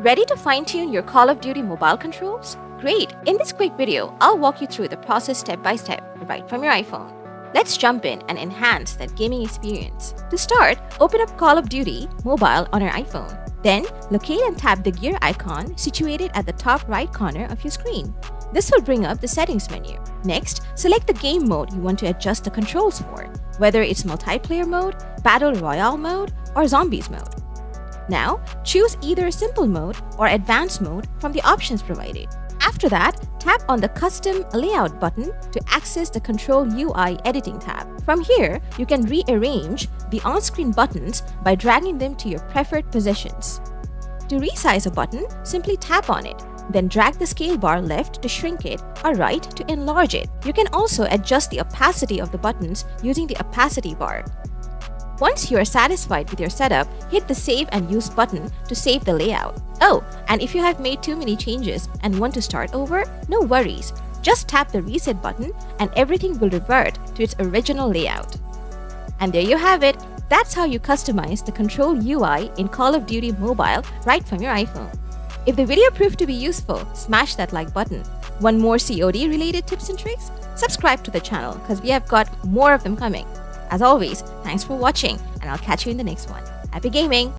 Ready to fine-tune your Call of Duty mobile controls? Great! In this quick video, I'll walk you through the process step by step, right from your iPhone. Let's jump in and enhance that gaming experience. To start, open up Call of Duty Mobile on your iPhone. Then, locate and tap the gear icon situated at the top right corner of your screen. This will bring up the settings menu. Next, select the game mode you want to adjust the controls for, whether it's multiplayer mode, battle royale mode, or zombies mode. Now, choose either simple mode or advanced mode from the options provided. After that, tap on the Custom Layout button to access the Control UI Editing tab. From here, you can rearrange the on-screen buttons by dragging them to your preferred positions. To resize a button, simply tap on it, then drag the scale bar left to shrink it or right to enlarge it. You can also adjust the opacity of the buttons using the opacity bar. Once you are satisfied with your setup, hit the Save and Use button to save the layout. Oh, and if you have made too many changes and want to start over, no worries. Just tap the Reset button and everything will revert to its original layout. And there you have it. That's how you customize the Control UI in Call of Duty Mobile right from your iPhone. If the video proved to be useful, smash that like button. Want more COD related tips and tricks? Subscribe to the channel because we have got more of them coming. As always, thanks for watching and I'll catch you in the next one. Happy gaming!